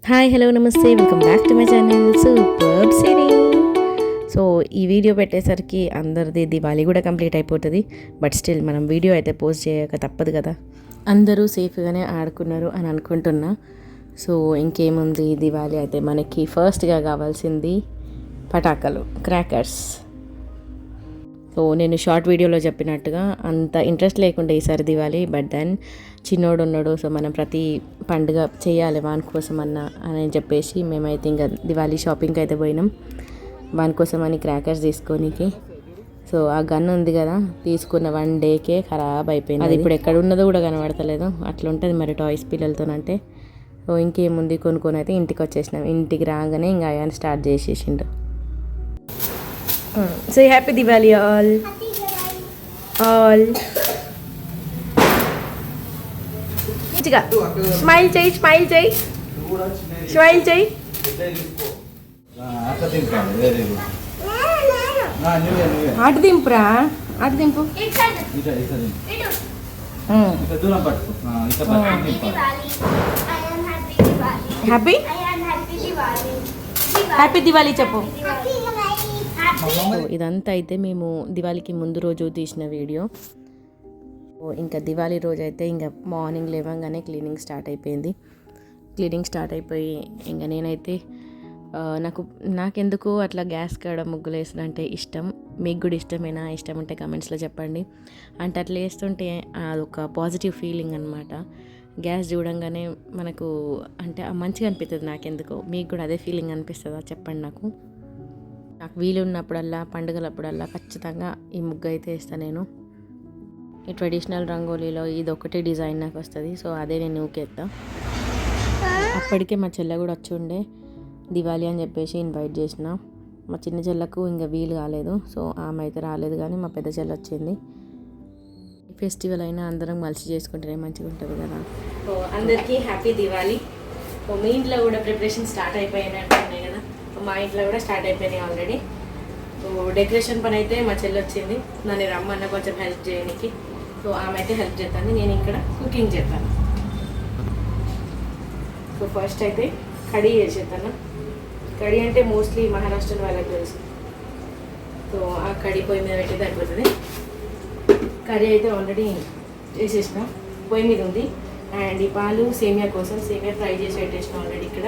Hi hello నమస్తే welcome back to my channel superb Siri. So ఈ video పెట్టేసరికి అందరిది దివాళీ కూడా కంప్లీట్ అయిపోతుంది. బట్ స్టిల్ మనం వీడియో అయితే పోస్ట్ చేయక తప్పదు కదా. అందరూ సేఫ్గానే ఆడుకున్నారు అని అనుకుంటున్నా. సో ఇంకేముంది, దివాళీ అయితే మనకి ఫస్ట్గా కావాల్సింది పటాకాలు, క్రాకర్స్. సో నేను షార్ట్ వీడియోలో చెప్పినట్టుగా అంత ఇంట్రెస్ట్ లేకుండా ఈసారి దివాళీ. బట్ దెన్ చిన్నోడు ఉన్నాడు, సో మనం ప్రతి పండుగ చేయాలి వాని కోసం అని చెప్పేసి మేమైతే ఇంకా దివాళీ షాపింగ్కి అయితే పోయినాం. వాని కోసం అని క్రాకర్స్ తీసుకోనికి. సో ఆ గన్ ఉంది కదా, తీసుకున్న 1 డేకే ఖరాబ్ అయిపోయింది. అది ఇప్పుడు ఎక్కడ ఉన్నదో కూడా కనబడతలేదు. అట్లా ఉంటుంది మరి టాయ్స్ పిల్లలతోనంటే. సో ఇంకేముంది, కొనుక్కొని అయితే ఇంటికి వచ్చేసినాం. ఇంటికి రాగానే ఇంకా ఆయన start చేసేసిండు. Say happy Diwali all. Happy Diwali. All. Chica. Smile చేయి, smile చేయి. Smile చేయి. అటు దింపురా, అటు దింపు. హ్యాపీ హ్యాపీ దివాళీ చెప్పు. ఇదంతా అయితే మేము దివాళీకి ముందు రోజు తీసిన వీడియో. ఇంకా దివాళీ రోజు అయితే ఇంకా మార్నింగ్ లేవగానే క్లీనింగ్ స్టార్ట్ అయిపోయింది. క్లీనింగ్ స్టార్ట్ అయిపోయి ఇంకా నేనైతే నాకెందుకు అట్లా గ్యాస్ కాడ ముగ్గులు వేసినంటే ఇష్టం. మీకు కూడా ఇష్టమేనా? ఇష్టం ఉంటే కమెంట్స్లో చెప్పండి. అంటే అట్లా వేస్తుంటే అదొక పాజిటివ్ ఫీలింగ్ అనమాట. గ్యాస్ చూడంగానే మనకు అంటే మంచిగా అనిపిస్తుంది. నాకెందుకో, మీకు కూడా అదే ఫీలింగ్ అనిపిస్తుందా చెప్పండి నాకు. నాకు వీలు ఉన్నప్పుడల్లా, పండుగలప్పుడల్లా ఖచ్చితంగా ఈ ముగ్గు అయితే వేస్తాను నేను. ఈ ట్రెడిషనల్ రంగోలీలో ఇది ఒకటే డిజైన్ నాకు వస్తుంది. సో అదే నేను ఊకేస్తా. అప్పటికే మా చెల్లె కూడా వచ్చి ఉండే దివాళీ అని చెప్పేసి ఇన్వైట్ చేసిన. మా చిన్న చెల్లకు ఇంకా వీలు కాలేదు, సో ఆమె అయితే రాలేదు. కానీ మా పెద్ద చెల్లె వచ్చింది. ఫెస్టివల్ అయినా అందరం కలిసి చేసుకుంటేనే మంచిగా ఉంటుంది కదా. సో అందరికీ హ్యాపీ దివాళీ. సో మీ ఇంట్లో కూడా ప్రిపరేషన్ స్టార్ట్ అయిపోయినట్టున్నాయి కదా. మా ఇంట్లో కూడా స్టార్ట్ అయిపోయినాయి ఆల్రెడీ. సో డెకరేషన్ పని అయితే మా చెల్లి వచ్చింది, నన్ను రమ్మన్న కొంచెం హెల్ప్ చేయడానికి. సో ఆమె అయితే హెల్ప్ చేస్తాను, నేను ఇక్కడ కుకింగ్ చేస్తాను. సో ఫస్ట్ అయితే కడీ చేసేస్తాను. కడీ అంటే మోస్ట్లీ మహారాష్ట్ర వాళ్ళకి తెలుసు. సో ఆ కడీ పొయ్యి మీద పెట్టి సరిపోతుంది. కర్రీ అయితే ఆల్రెడీ చేసేసిన, పొయ్యి మీద ఉంది. అండ్ ఈ పాలు సేమియా కోసం, సేమియా ఫ్రై చేసి పెట్టేసిన ఆల్రెడీ ఇక్కడ.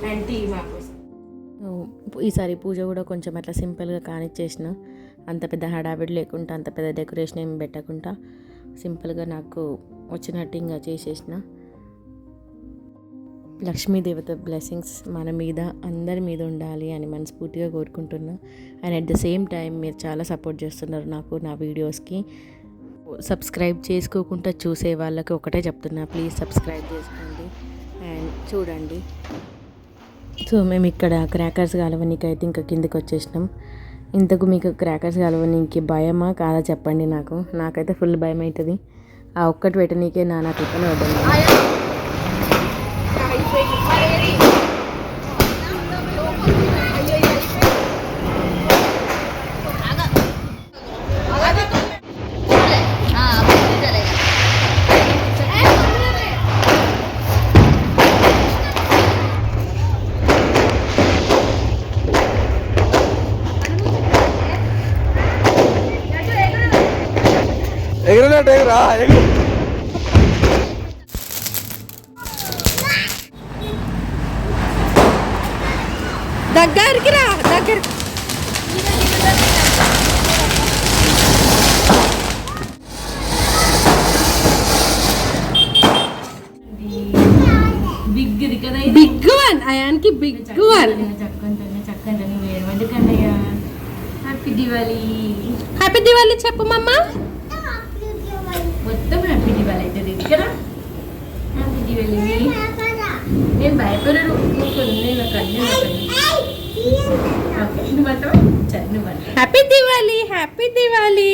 అండ్ టీ మా కోసం. ఈసారి పూజ కూడా కొంచెం అట్లా సింపుల్గా కానిచ్చేసిన. అంత పెద్ద హడావిడి లేకుండా, అంత పెద్ద డెకరేషన్ ఏమి పెట్టకుండా సింపుల్గా నాకు వచ్చినట్టు ఇంకా చేసేసిన. లక్ష్మీదేవత బ్లెస్సింగ్స్ మన మీద, అందరి మీద ఉండాలి అని మనస్ఫూర్తిగా కోరుకుంటున్నా. And at the same time మీరు చాలా సపోర్ట్ చేస్తున్నారు నాకు, నా వీడియోస్కి. సబ్స్క్రైబ్ చేసుకోకుండా చూసే వాళ్ళకి ఒకటే చెప్తున్నా, ప్లీజ్ సబ్స్క్రైబ్ చేసుకోండి అండ్ చూడండి. సో మేము ఇక్కడ క్రాకర్స్ కాలవనికి అయితే ఇంకా కిందకి వచ్చేసినాం. ఇంతకు మీకు క్రాకర్స్ కాలవనికి భయమా కాదా చెప్పండి. నాకైతే ఫుల్ భయం అవుతుంది. ఆ ఒక్కటి పెట్టనీకే నా తిప్పని వద్దండి. దగ్గరికి రా, దగ్గర. బిగ్ వన్ అయానికి, బిగ్ వన్. చక్కని వేడుకన్నయ్య. హ్యాపీ దివాళీ. హ్యాపీ దివాళీ చెప్పు మమ్మ. మొత్తం హ్యాపీ దివాళీ అవుతుంది కదా. హ్యాపీ దివాళీ. నేను భయపడను, హ్యాపీ దివాళీ, హ్యాపీ దివాళీ.